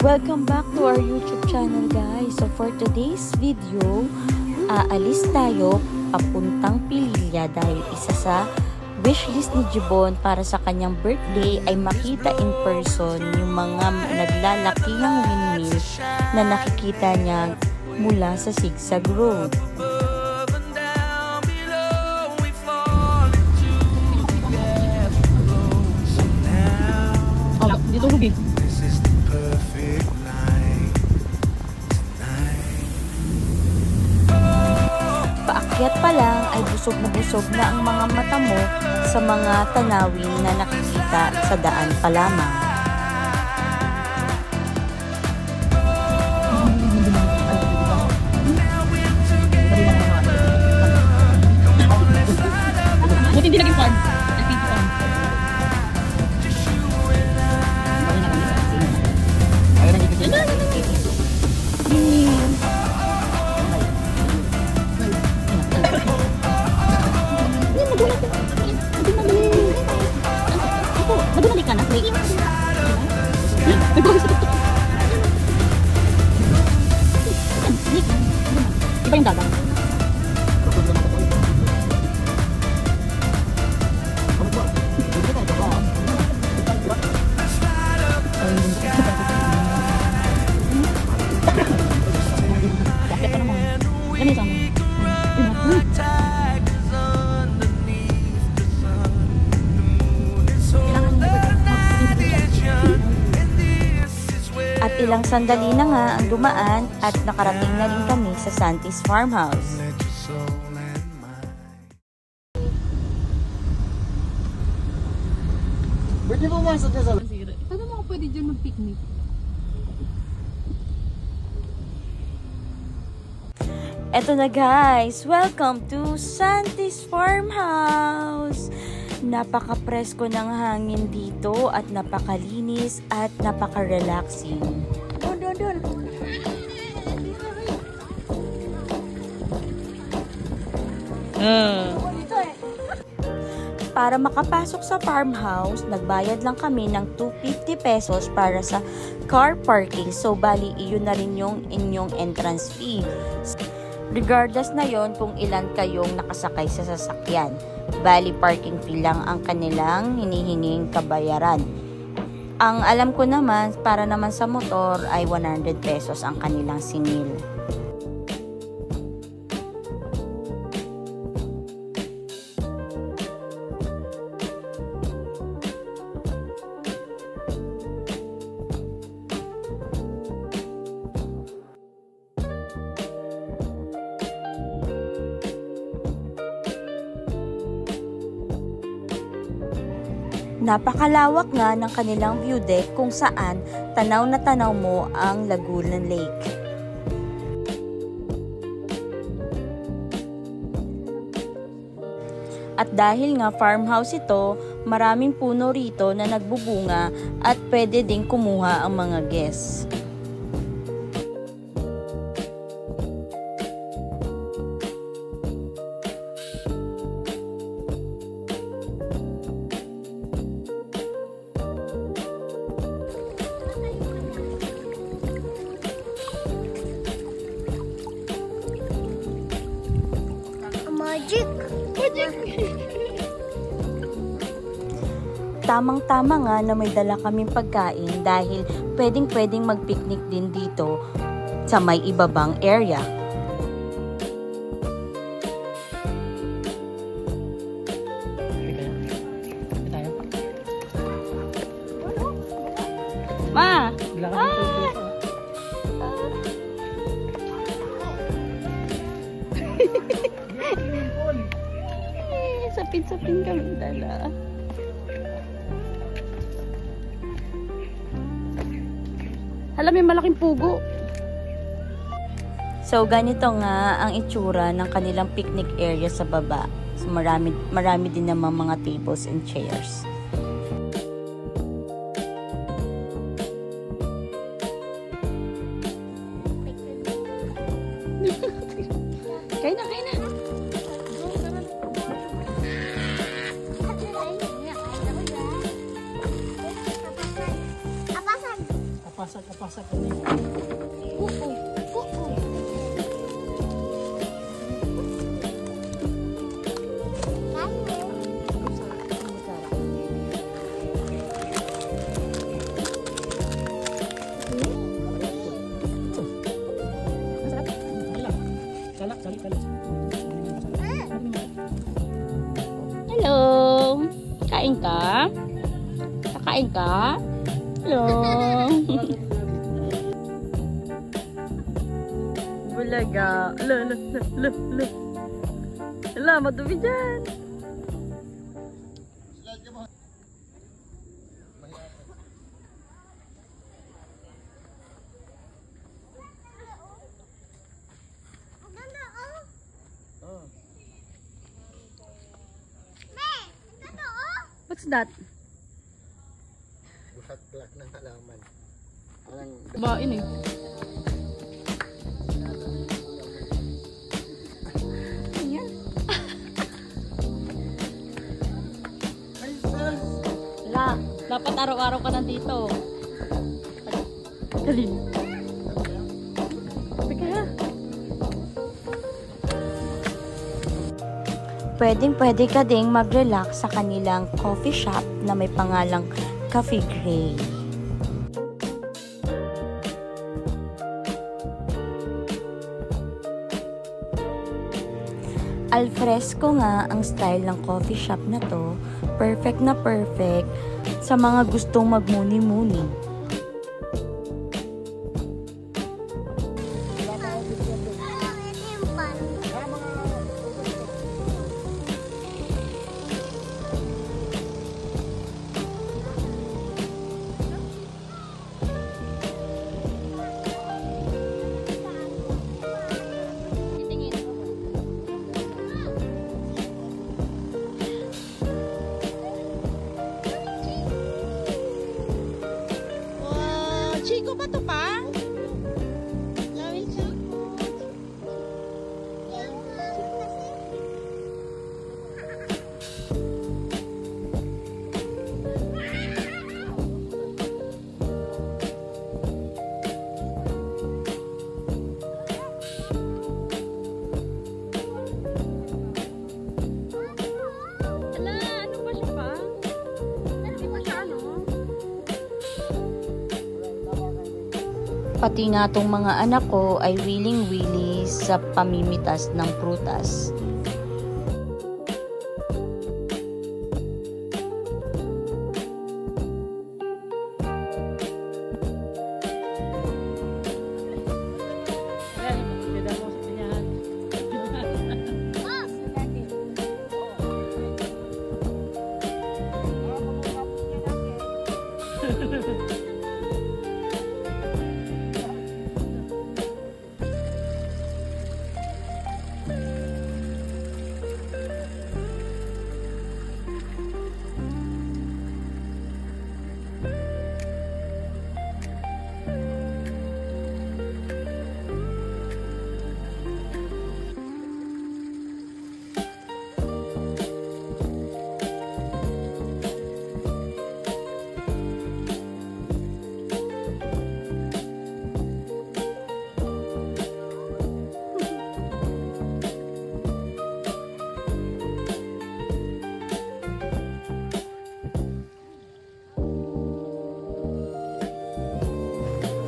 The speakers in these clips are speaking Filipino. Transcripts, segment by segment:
Welcome back to our YouTube channel, guys. So for today's video, aalis tayo papuntang Pililla dahil isa sa wishlist ni Jibon para sa kanyang birthday ay makita in person yung mga naglalakihang windmill na nakikita niya mula sa Zigzag Road. Dito Ruby. Paakyat pa lang ay busog na ang mga mata mo sa mga tanawin na nakikita sa daan pa lamang. Buti hindi naging fun. Nagumalik ka na? Iba yung dagang. At ilang sandali na nga ang dumaan at nakarating na rin kami sa Santis Farmhouse. Pwede mo masok ka sa... Paano mo pwede dyan mag-picnic? Eto na guys, welcome to Santis Farmhouse! Napaka-presko ng hangin dito at napakalinis at napaka-relaxing. Doon. Para makapasok sa farmhouse, nagbayad lang kami ng 250 pesos para sa car parking. So, bali, iyon na rin yung inyong entrance fee. Regardless na yon kung ilan kayong nakasakay sa sasakyan. Bali, parking fee lang ang kanilang hinihinging kabayaran. Ang alam ko naman, para naman sa motor ay 100 pesos ang kanilang singil. Napakalawak nga ng kanilang view deck kung saan tanaw na tanaw mo ang Laguna Lake. At dahil nga farmhouse ito, maraming puno rito na nagbubunga at pwede ding kumuha ang mga guests. Magic! Tamang-tama nga na may dala kaming pagkain dahil pwedeng mag-picnic din dito sa may ibabang area. Ma! Sapin-sapin kami dala. Hala, may malaking pugo. So, ganito nga ang itsura ng kanilang picnic area sa baba. So, marami din naman mga tables and chairs. Kain na, kain na. Apasak. Hello! Kain ka? Kakain ka? Hello! Bulaga. Hala, madumi dyan. What's that? Buhat-blak ng halaman. Bain eh. Hala, dapat araw-araw ka nandito. Kalin. Pwedeng-pwede ka ding mag-relax sa kanilang coffee shop na may pangalang Cafe Gray. Alfresco nga ang style ng coffee shop na to. Perfect na perfect sa mga gustong magmuni-muni. Chico ba to pa? Pati nga tong mga anak ko ay willing-willy sa pamimitas ng prutas.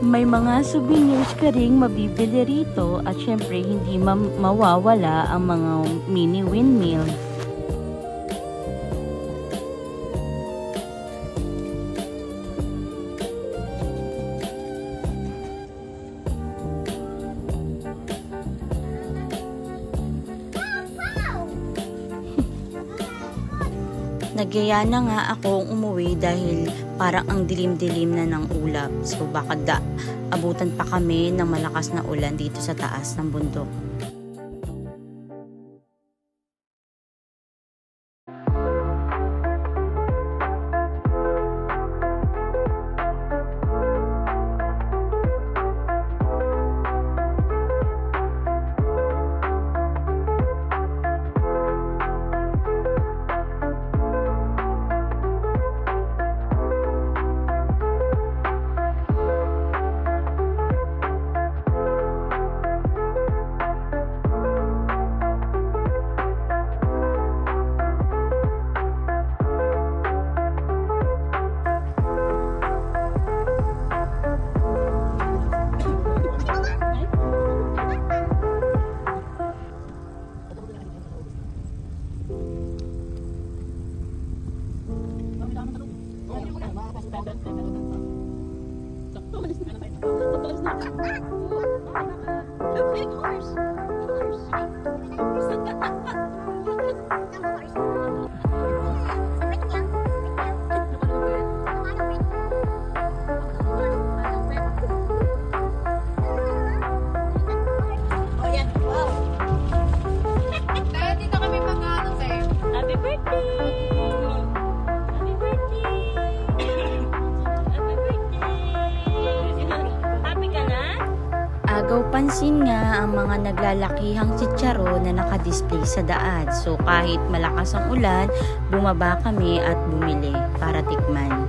May mga souvenirs ka ring mabibili rito at syempre hindi mawawala ang mga mini windmill. Nagyaya na nga akong umuwi dahil parang ang dilim-dilim na ng ulap. So baka abutan pa kami ng malakas na ulan dito sa taas ng bundok. Agaw pansin nga ang mga naglalakihang chicharon na nakadisplay sa daan. So kahit malakas ang ulan, bumaba kami at bumili para tikman.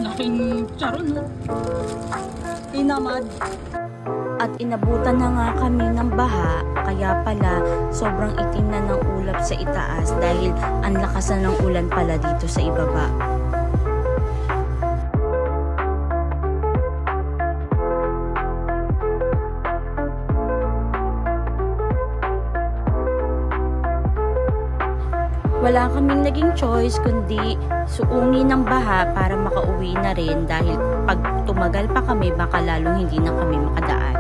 Laking charon, no? Inamad. At inabutan na nga kami ng baha, kaya pala sobrang itim na ng ulap sa itaas dahil ang lakas na ng ulan pala dito sa ibaba. Wala kaming naging choice kundi suungin ng baha para makauwi na rin dahil pag tumagal pa kami baka lalong hindi na kami makadaan.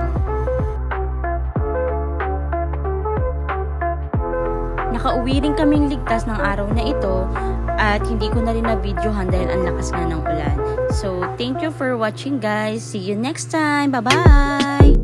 Nakauwi rin kaming ligtas ng araw na ito at hindi ko na rin na-videohan dahil ang lakas nga ng ulan. So, thank you for watching guys. See you next time. Bye-bye!